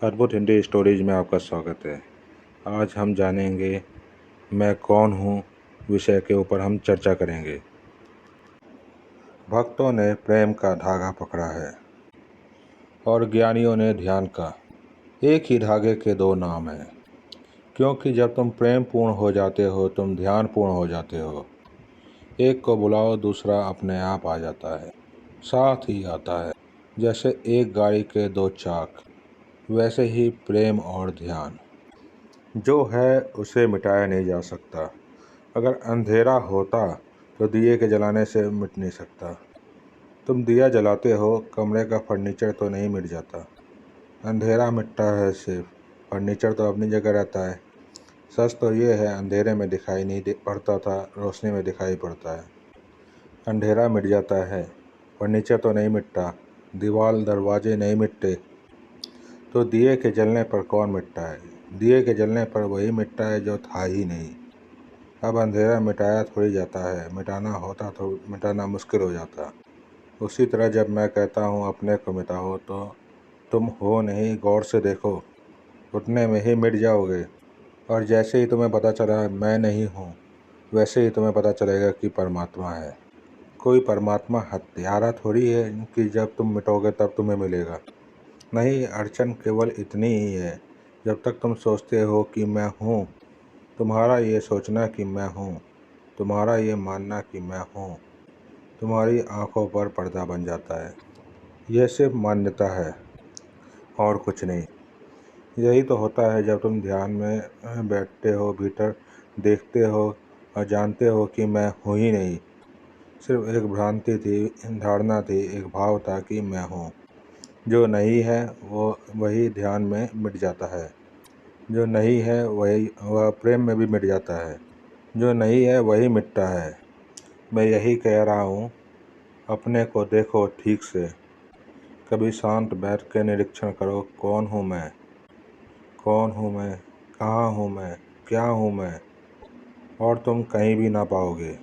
अद्भुत हिंदी स्टोरीज में आपका स्वागत है। आज हम जानेंगे मैं कौन हूँ विषय के ऊपर हम चर्चा करेंगे। भक्तों ने प्रेम का धागा पकड़ा है और ज्ञानियों ने ध्यान का। एक ही धागे के दो नाम हैं, क्योंकि जब तुम प्रेम पूर्ण हो जाते हो तुम ध्यान पूर्ण हो जाते हो। एक को बुलाओ दूसरा अपने आप आ जाता है, साथ ही आता है। जैसे एक गाड़ी के दो चाक, वैसे ही प्रेम और ध्यान। जो है उसे मिटाया नहीं जा सकता। अगर अंधेरा होता तो दिए के जलाने से मिट नहीं सकता। तुम दिया जलाते हो, कमरे का फर्नीचर तो नहीं मिट जाता। अंधेरा मिटता है सिर्फ, फर्नीचर तो अपनी जगह रहता है। सच तो ये है, अंधेरे में दिखाई नहीं पड़ता था, रोशनी में दिखाई पड़ता है। अंधेरा मिट जाता है, फर्नीचर तो नहीं मिटता, दीवार दरवाजे नहीं मिटते, तो दिए के जलने पर कौन मिटता है? दिए के जलने पर वही मिटता है जो था ही नहीं। अब अंधेरा मिटाया थोड़ी जाता है, मिटाना होता तो मिटाना मुश्किल हो जाता। उसी तरह जब मैं कहता हूँ अपने को मिटाओ तो तुम हो नहीं, गौर से देखो, उतने में ही मिट जाओगे। और जैसे ही तुम्हें पता चला मैं नहीं हूँ, वैसे ही तुम्हें पता चलेगा कि परमात्मा है। कोई परमात्मा हत्यारा थोड़ी है कि जब तुम मिटोगे तब तुम्हें मिलेगा। नहीं, अड़चन केवल इतनी ही है, जब तक तुम सोचते हो कि मैं हूँ, तुम्हारा ये सोचना कि मैं हूँ, तुम्हारा ये मानना कि मैं हूँ, तुम्हारी आंखों पर पर्दा बन जाता है। यह सिर्फ मान्यता है और कुछ नहीं। यही तो होता है जब तुम ध्यान में बैठते हो, भीतर देखते हो और जानते हो कि मैं हूँ ही नहीं। सिर्फ एक भ्रांति थी, धारणा थी, एक भाव था कि मैं हूँ। जो नहीं है वो वही ध्यान में मिट जाता है। जो नहीं है वह प्रेम में भी मिट जाता है। जो नहीं है वही मिटता है। मैं यही कह रहा हूँ, अपने को देखो ठीक से। कभी शांत बैठ के निरीक्षण करो, कौन हूँ मैं, कौन हूँ मैं, कहाँ हूँ मैं, क्या हूँ मैं। और तुम कहीं भी ना पाओगे,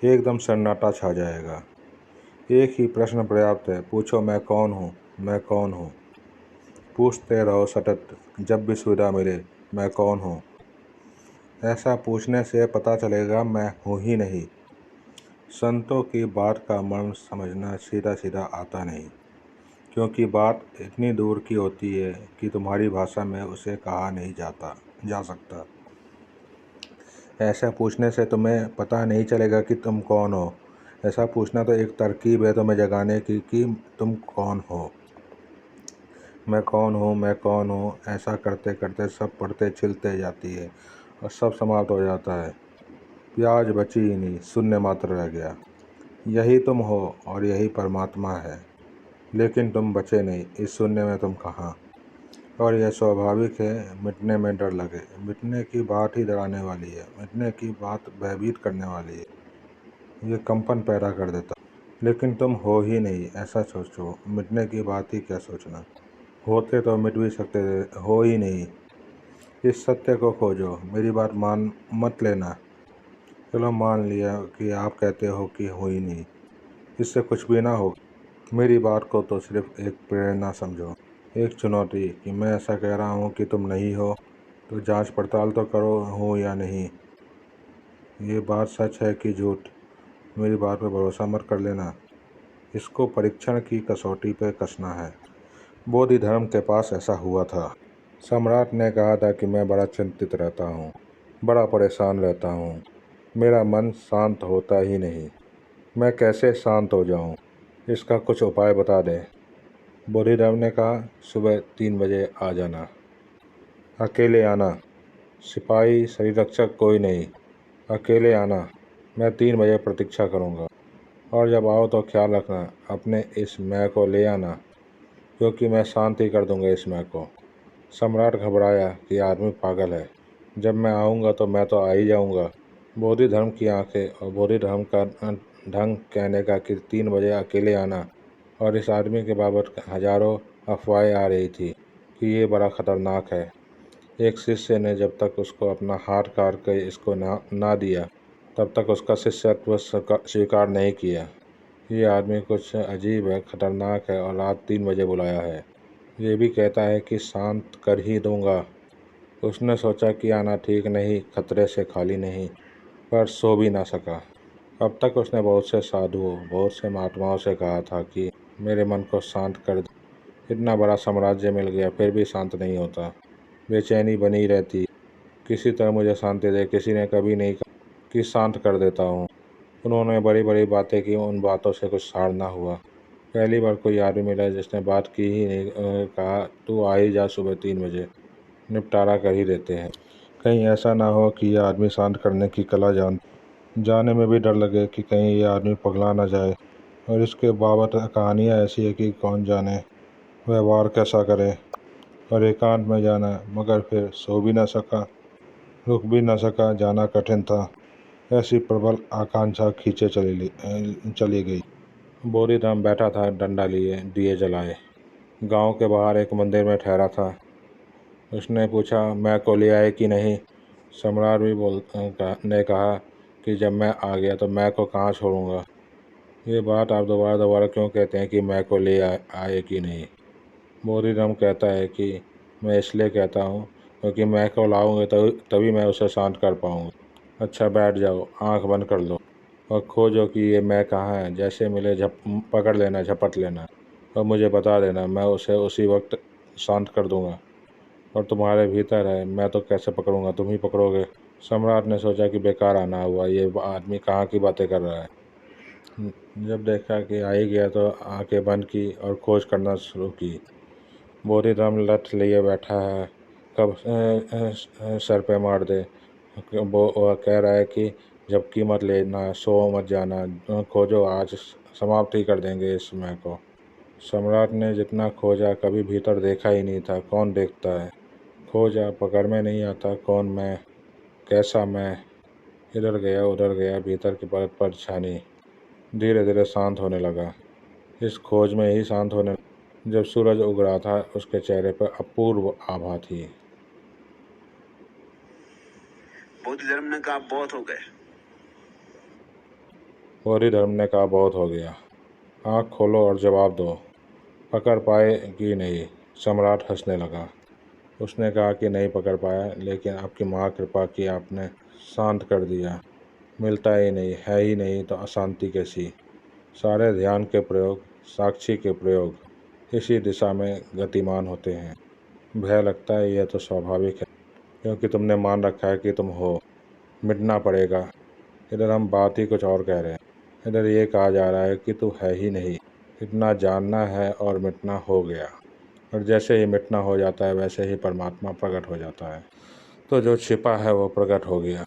एकदम सन्नाटा छा जाएगा। एक ही प्रश्न पर्याप्त है, पूछो मैं कौन हूँ, मैं कौन हूँ। पूछते रहो सतत, जब भी सुविधा मिले, मैं कौन हूँ। ऐसा पूछने से पता चलेगा मैं हूँ ही नहीं। संतों की बात का मर्म समझना सीधा सीधा आता नहीं, क्योंकि बात इतनी दूर की होती है कि तुम्हारी भाषा में उसे कहा नहीं जा सकता। ऐसा पूछने से तुम्हें पता नहीं चलेगा कि तुम कौन हो। ऐसा पूछना तो एक तरकीब है तुम्हें जगाने की कि तुम कौन हो। मैं कौन हूँ, मैं कौन हूँ, ऐसा करते करते सब पढ़ते छिलते जाती है और सब समाप्त हो जाता है। प्याज बची ही नहीं, शून्य मात्र रह गया। यही तुम हो और यही परमात्मा है। लेकिन तुम बचे नहीं, इस शून्य में तुम कहाँ। और यह स्वाभाविक है, मिटने में डर लगे। मिटने की बात ही डराने वाली है, मिटने की बात भयभीत करने वाली है। ये कंपन पैदा कर देता। लेकिन तुम हो ही नहीं, ऐसा सोचो। मिटने की बात ही क्या सोचना, होते तो मिट भी सकते थे, हो ही नहीं। इस सत्य को खोजो। मेरी बात मान मत लेना। चलो मान लिया कि आप कहते हो कि हो ही नहीं, इससे कुछ भी ना हो। मेरी बात को तो सिर्फ एक प्रेरणा समझो, एक चुनौती कि मैं ऐसा कह रहा हूँ कि तुम नहीं हो, तो जांच पड़ताल तो करो, हूँ या नहीं। ये बात सच है कि झूठ, मेरी बात पर भरोसा मत कर लेना। इसको परीक्षण की कसौटी पे कसना है। बोधि धर्म के पास ऐसा हुआ था। सम्राट ने कहा था कि मैं बड़ा चिंतित रहता हूँ, बड़ा परेशान रहता हूँ, मेरा मन शांत होता ही नहीं। मैं कैसे शांत हो जाऊँ, इसका कुछ उपाय बता दें। बोधिधर्म ने कहा, सुबह 3 बजे आ जाना, अकेले आना, सिपाही शरीररक्षक कोई नहीं, अकेले आना। मैं 3 बजे प्रतीक्षा करूँगा, और जब आओ तो ख्याल रखना अपने इस मैं को ले आना, क्योंकि मैं शांत ही कर दूँगा इस मैं को। सम्राट घबराया कि आदमी पागल है, जब मैं आऊँगा तो मैं तो आ ही जाऊँगा। बोधि धर्म की आंखें और बोधि धर्म का ढंग कहने का कि 3 बजे अकेले आना, और इस आदमी के बाबत हजारों अफवाहें आ रही थी कि ये बड़ा खतरनाक है। एक शिष्य ने जब तक उसको अपना हाथ काट कर इसको ना दिया, तब तक उसका शिष्यत्व स्वीकार नहीं किया। ये आदमी कुछ अजीब है, खतरनाक है, और रात 3 बजे बुलाया है। ये भी कहता है कि शांत कर ही दूंगा। उसने सोचा कि आना ठीक नहीं, खतरे से खाली नहीं, पर सो भी ना सका। अब तक उसने बहुत से साधुओं, बहुत से महात्माओं से कहा था कि मेरे मन को शांत कर दे। इतना बड़ा साम्राज्य मिल गया फिर भी शांत नहीं होता, बेचैनी बनी रहती। किसी तरह मुझे शांति दे। किसी ने कभी नहीं कहा कि शांत कर देता हूँ। उन्होंने बड़ी बड़ी बातें की, उन बातों से कुछ सार ना हुआ। पहली बार कोई आदमी मिला जिसने बात की ही नहीं। कहा तू आ ही जा, सुबह 3 बजे निपटारा कर ही देते हैं। कहीं ऐसा ना हो कि यह आदमी शांत करने की कला जाने में भी डर लगे कि कहीं ये आदमी पगला ना जाए। और इसके बाबत कहानियाँ ऐसी है कि कौन जाने व्यवहार कैसा करे। और एकांत में जाना, मगर फिर सो भी ना सका, रुक भी ना सका, जाना कठिन था। ऐसी प्रबल आकांक्षा खींचे चली गई। बोरीराम बैठा था डंडा लिए, दिए जलाए। गांव के बाहर एक मंदिर में ठहरा था। उसने पूछा मैं को ले आए कि नहीं। सम्राट भी ने कहा कि जब मैं आ गया तो मैं को कहाँ छोड़ूंगा। ये बात आप दोबारा दोबारा क्यों कहते हैं कि मैं को ले आए कि नहीं। बोरीराम कहता है कि मैं इसलिए कहता हूँ क्योंकि मैं को लाऊंगे तभी मैं उसे शांत कर पाऊँगा। अच्छा बैठ जाओ, आंख बंद कर लो और खोजो कि ये मैं कहाँ है। जैसे मिले पकड़ लेना, झपट लेना और मुझे बता देना। मैं उसे उसी वक्त शांत कर दूंगा। और तुम्हारे भीतर है, मैं तो कैसे पकड़ूंगा, तुम ही पकड़ोगे। सम्राट ने सोचा कि बेकार आना हुआ, ये आदमी कहाँ की बातें कर रहा है। जब देखा कि आ ही गया तो आंखें बंद की और खोज करना शुरू की। बोरीराम लठ लिए बैठा है, कब सर पे मार दे। वो कह रहा है कि जब कीमत लेना, सो मत जाना, खोजो, आज समाप्त ही कर देंगे इस समय को। सम्राट ने जितना खोजा कभी भीतर देखा ही नहीं था। कौन देखता है। खोजा, पकड़ में नहीं आता कौन मैं, कैसा मैं। इधर गया उधर गया, भीतर की परत पर छानी। धीरे धीरे शांत होने लगा। इस खोज में ही शांत होने लगा। जब सूरज उग रहा था उसके चेहरे पर अपूर्व आभा थी। बौद्ध धर्म ने कहा बहुत हो गए। बोरीधर्म ने कहा बहुत हो गया। आँख खोलो और जवाब दो, पकड़ पाए कि नहीं। सम्राट हंसने लगा। उसने कहा कि नहीं पकड़ पाया, लेकिन आपकी माँ कृपा की, आपने शांत कर दिया। मिलता ही नहीं है ही नहीं तो अशांति कैसी। सारे ध्यान के प्रयोग, साक्षी के प्रयोग इसी दिशा में गतिमान होते हैं। भय लगता है यह तो स्वाभाविक है, क्योंकि तुमने मान रखा है कि तुम हो, मिटना पड़ेगा। इधर हम बात ही कुछ और कह रहे हैं। इधर ये कहा जा रहा है कि तू है ही नहीं, इतना जानना है और मिटना हो गया। और जैसे ही मिटना हो जाता है वैसे ही परमात्मा प्रकट हो जाता है। तो जो छिपा है वो प्रकट हो गया।